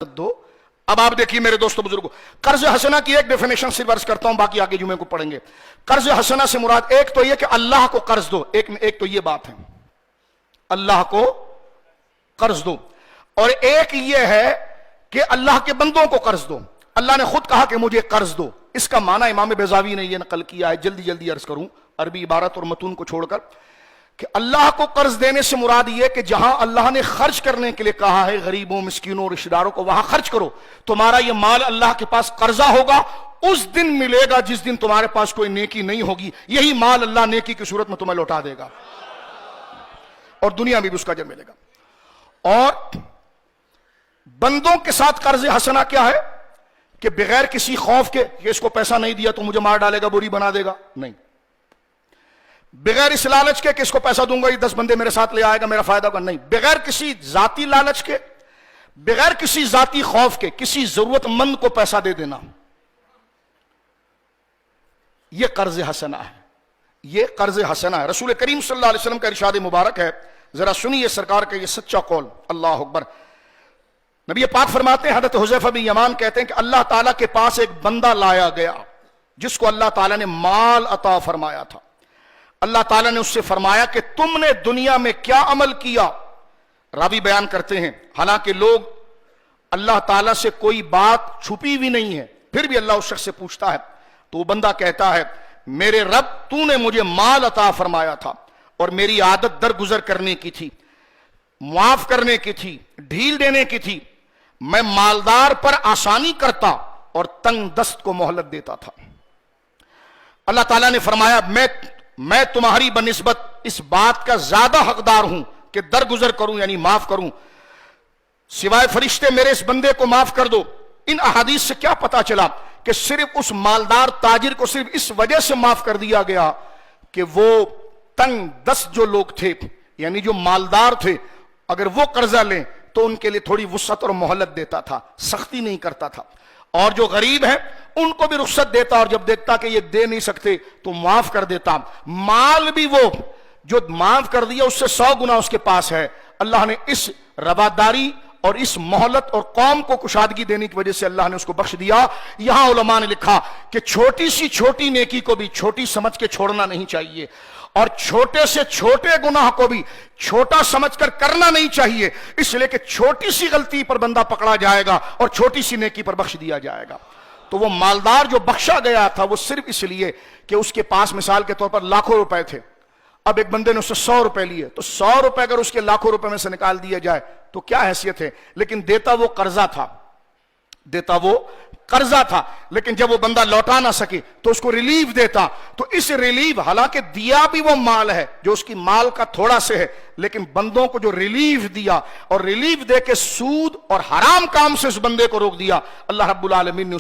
दो। अब आप देखिए मेरे दोस्तों बुजुर्गों, कर्ज हसना की एक डेफिनेशन सिर्फ अर्ज करता हूं, बाकी आगे जुमे को पढ़ेंगे। कर्ज हसना से मुराद एक तो यह कि अल्लाह को कर्ज दो, एक तो यह बात है अल्लाह को कर्ज दो, और एक यह है कि अल्लाह के बंदों को कर्ज दो। अल्लाह ने खुद कहा कि मुझे कर्ज दो। इसका माना इमाम बेजावी ने यह नकल किया है, जल्दी जल्दी अर्ज करूं अरबी इबारत और मतून को छोड़कर, कि अल्लाह को कर्ज देने से मुराद यह कि जहां अल्लाह ने खर्च करने के लिए कहा है गरीबों मिस्कीनों रिश्तेदारों को, वहां खर्च करो। तुम्हारा यह माल अल्लाह के पास कर्जा होगा, उस दिन मिलेगा जिस दिन तुम्हारे पास कोई नेकी नहीं होगी। यही माल अल्लाह नेकी की सूरत में तुम्हें लौटा देगा और दुनिया में भी उसका अजर मिलेगा। और बंदों के साथ कर्ज हसना क्या है कि बगैर किसी खौफ के कि इसको पैसा नहीं दिया तो मुझे मार डालेगा, बुरी बना देगा, नहीं। बगैर इस लालच के कि इसको पैसा दूंगा ये 10 बंदे मेरे साथ ले आएगा, मेरा फायदा होगा, नहीं। बगैर किसी जाती लालच के, बगैर किसी जाती खौफ के किसी जरूरतमंद को पैसा दे देना, यह कर्ज हसना है, यह कर्ज हसना है। रसूल करीम सल्लल्लाहु अलैहि वसल्लम का इरशाद मुबारक है, जरा सुनिए सरकार का यह सच्चा कौल। अल्लाह अकबर। नबी पाक फरमाते हैं, हज़रत हुज़ैफा बिन यमान कहते हैं कि अल्लाह ताला के पास एक बंदा लाया गया जिसको अल्लाह ताला ने माल अता फरमाया था। अल्लाह ताला ने उससे फरमाया कि तुमने दुनिया में क्या अमल किया। रावी बयान करते हैं, हालांकि लोग अल्लाह ताला से कोई बात छुपी भी नहीं है, फिर भी अल्लाह उस शख्स से पूछता है, तो वो बंदा कहता है, मेरे रब तूने मुझे माल अता फरमाया था और मेरी आदत दरगुजर करने की थी, माफ करने की थी, ढील देने की थी। मैं मालदार पर आसानी करता और तंग दस्त को मोहलत देता था। अल्लाह ताला ने फरमाया, मैं तुम्हारी बनिस्बत इस बात का ज्यादा हकदार हूं कि दरगुजर करूं यानी माफ करूं, सिवाय फरिश्ते मेरे इस बंदे को माफ कर दो। इन अहादीस से क्या पता चला कि सिर्फ उस मालदार ताजिर को सिर्फ इस वजह से माफ कर दिया गया कि वो तंग दस्त जो लोग थे यानी जो मालदार थे, अगर वो कर्जा लें तो उनके लिए थोड़ी वुसअत और मोहलत देता था, सख्ती नहीं करता था। और जो गरीब है उनको भी रुख्सत देता, और जब देखता कि ये दे नहीं सकते तो माफ कर देता। माल भी वो जो माफ कर दिया उससे 100 गुना उसके पास है। अल्लाह ने इस रवादारी और इस मोहलत और कौम को कुशादगी देने की वजह से अल्लाह ने उसको बख्श दिया। यहां उलमा ने लिखा कि छोटी सी छोटी नेकी को भी छोटी समझ के छोड़ना नहीं चाहिए, और छोटे से छोटे गुनाह को भी छोटा समझकर करना नहीं चाहिए, इसलिए कि छोटी सी गलती पर बंदा पकड़ा जाएगा और छोटी सी नेकी पर बख्श दिया जाएगा। तो वो मालदार जो बख्शा गया था वो सिर्फ इसलिए कि उसके पास मिसाल के तौर पर लाखों रुपए थे। अब एक बंदे ने उससे 100 रुपए लिए, तो 100 रुपए अगर उसके लाखों रुपए में से निकाल दिया जाए तो क्या हैसियत है, लेकिन देता वो कर्जा था, देता वो कर्जा था। लेकिन जब वो बंदा लौटा ना सके तो उसको रिलीफ देता। तो इस रिलीफ, हालांकि दिया भी वो माल है जो उसकी माल का थोड़ा से है, लेकिन बंदों को जो रिलीफ दिया और रिलीफ दे के सूद और हराम काम से उस बंदे को रोक दिया, अल्लाह रब्बुल आलमीन ने